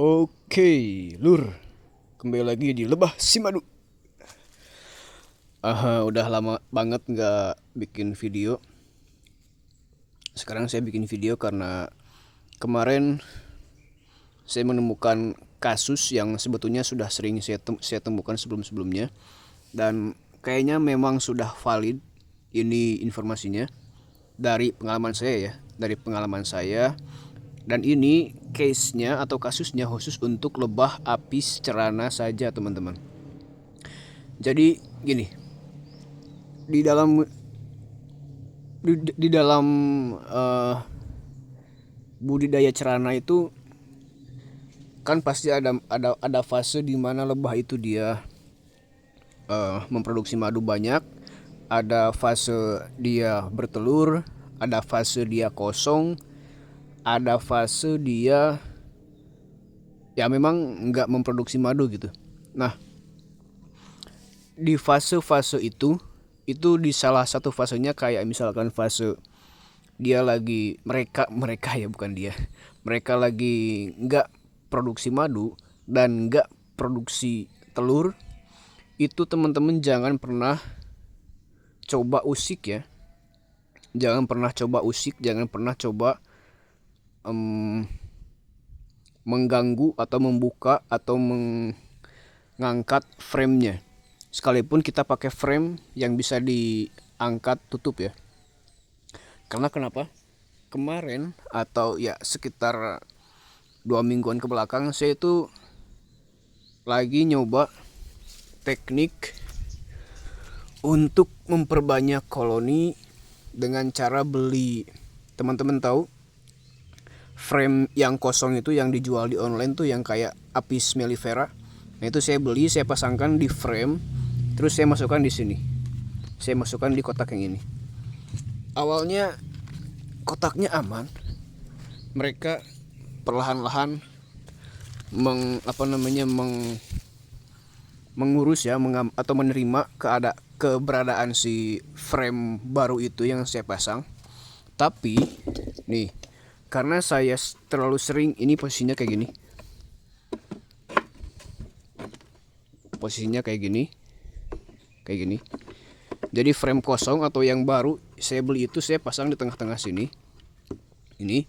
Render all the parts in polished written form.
Oke, Lur. Kembali lagi di Lebah Simadu. Udah lama banget nggak bikin video. Sekarang saya bikin video karena kemarin saya menemukan kasus yang sebetulnya sudah sering saya temukan sebelum-sebelumnya. Dan kayaknya memang sudah valid ini informasinya dari pengalaman saya ya. Dari pengalaman saya. Dan ini case-nya atau kasusnya khusus untuk lebah apis cerana saja, teman-teman. Jadi gini, di dalam di dalam eh, budidaya cerana itu kan pasti ada fase di mana lebah itu dia memproduksi madu banyak, ada fase dia bertelur, ada fase dia kosong, ada fase dia ya memang nggak memproduksi madu gitu. Nah, di fase-fase itu di salah satu fasenya kayak misalkan fase dia lagi mereka ya bukan dia, mereka lagi nggak produksi madu dan nggak produksi telur, itu teman-teman jangan pernah coba usik ya, jangan pernah coba usik, jangan pernah coba mengganggu atau membuka atau mengangkat framenya, sekalipun kita pakai frame yang bisa diangkat tutup ya. Karena kenapa? Kemarin atau ya sekitar 2 mingguan ke belakang saya itu lagi nyoba teknik untuk memperbanyak koloni dengan cara beli, teman-teman tahu frame yang kosong itu yang dijual di online tuh yang kayak Apis mellifera. Nah itu saya beli, saya pasangkan di frame, terus saya masukkan di sini. Saya masukkan di kotak yang ini. Awalnya kotaknya aman, mereka perlahan-lahan mengurus ya, atau menerima keberadaan si frame baru itu yang saya pasang. Tapi nih, karena saya terlalu sering, ini posisinya kayak gini, kayak gini. Jadi frame kosong atau yang baru saya beli itu saya pasang di tengah-tengah sini. Ini.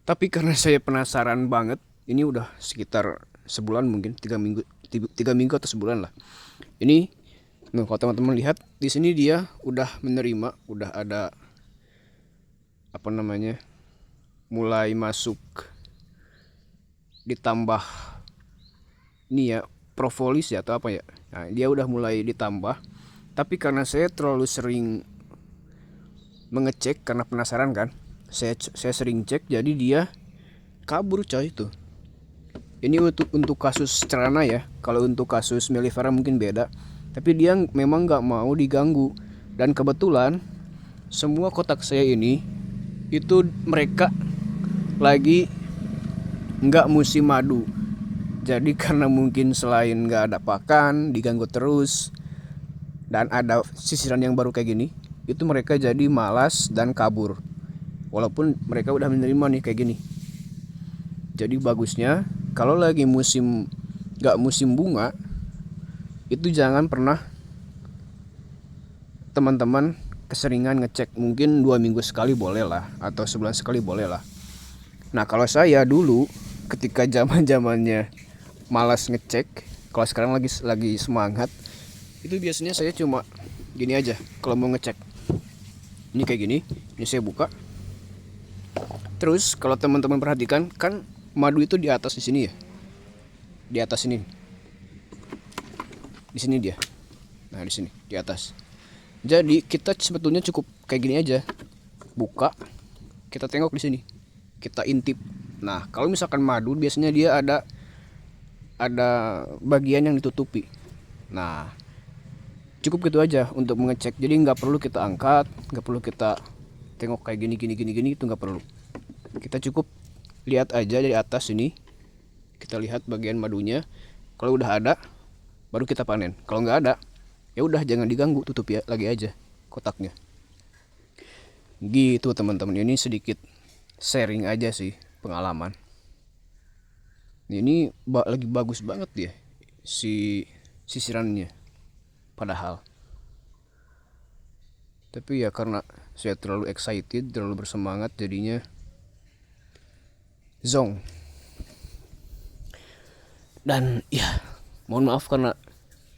Tapi karena saya penasaran banget, ini udah sekitar sebulan mungkin, 3 minggu atau sebulan lah. Ini, nah kalau teman-teman lihat di sini dia udah menerima, udah ada mulai masuk, ditambah ini ya propolis ya atau apa ya. Nah, dia udah mulai ditambah. Tapi karena saya terlalu sering mengecek karena penasaran kan, saya sering cek, jadi dia kabur coy itu. Ini untuk kasus cerana ya. Kalau untuk kasus mellifera mungkin beda. Tapi dia memang nggak mau diganggu. Dan kebetulan semua kotak saya ini itu mereka lagi nggak musim madu. Jadi karena mungkin selain nggak ada pakan, diganggu terus, dan ada sisiran yang baru kayak gini, itu mereka jadi malas dan kabur. Walaupun mereka udah menerima nih kayak gini. Jadi bagusnya kalau lagi nggak musim bunga, itu jangan pernah teman-teman keseringan ngecek. Mungkin 2 minggu sekali boleh lah, atau sebulan sekali boleh lah. Nah kalau saya dulu ketika zamannya malas ngecek, kalau sekarang lagi semangat, itu biasanya saya cuma gini aja kalau mau ngecek. Ini kayak gini, ini saya buka. Terus kalau teman-teman perhatikan kan madu itu di atas di sini ya, di atas ini, di sini dia. Nah di sini di atas. Jadi kita sebetulnya cukup kayak gini aja, buka, kita tengok di sini, kita intip. Nah kalau misalkan madu biasanya dia ada bagian yang ditutupi. Nah cukup gitu aja untuk mengecek. Jadi nggak perlu kita angkat, nggak perlu kita tengok kayak gini itu nggak perlu. Kita cukup lihat aja dari atas ini, kita lihat bagian madunya. Kalau udah ada baru kita panen. Kalau nggak ada ya udah jangan diganggu, tutup ya lagi aja kotaknya. Gitu teman-teman, ini sedikit sharing aja sih pengalaman. Ini lagi bagus banget dia si sisirannya padahal. Tapi ya karena saya terlalu excited, terlalu bersemangat, jadinya zong. Dan ya mohon maaf karena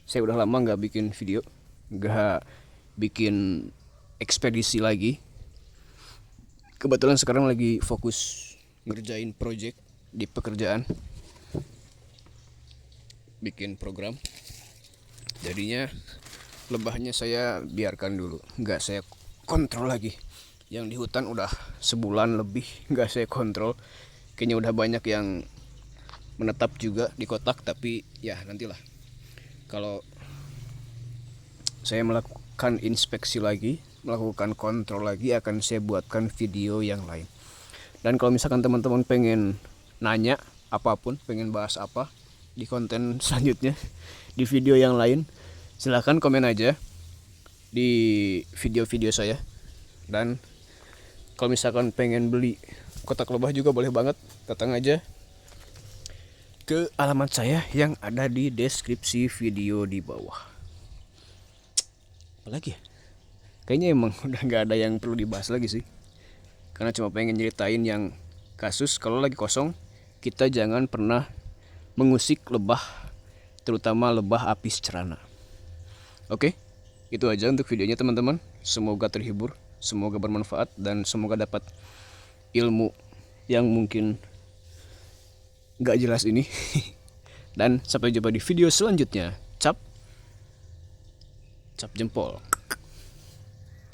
saya udah lama nggak bikin video, nggak bikin ekspedisi lagi. Kebetulan sekarang lagi fokus ngerjain project di pekerjaan, bikin program. Jadinya lebahnya saya biarkan dulu, nggak saya kontrol lagi. Yang di hutan udah sebulan lebih nggak saya kontrol. Kayaknya udah banyak yang menetap juga di kotak, tapi ya nantilah. Kalau saya melakukan inspeksi lagi, melakukan kontrol lagi, akan saya buatkan video yang lain. Dan kalau misalkan teman-teman pengen nanya apapun, pengen bahas apa di konten selanjutnya, di video yang lain, silahkan komen aja di video-video saya. Dan kalau misalkan pengen beli kotak lebah juga boleh banget, datang aja ke alamat saya yang ada di deskripsi video di bawah. Apalagi ya? Kayaknya emang udah nggak ada yang perlu dibahas lagi sih. Karena cuma pengen nyeritain yang kasus kalau lagi kosong, kita jangan pernah mengusik lebah, terutama lebah apis cerana. Oke, itu aja untuk videonya teman-teman. Semoga terhibur, semoga bermanfaat, dan semoga dapat ilmu yang mungkin gak jelas ini. Dan sampai jumpa di video selanjutnya. Cap jempol.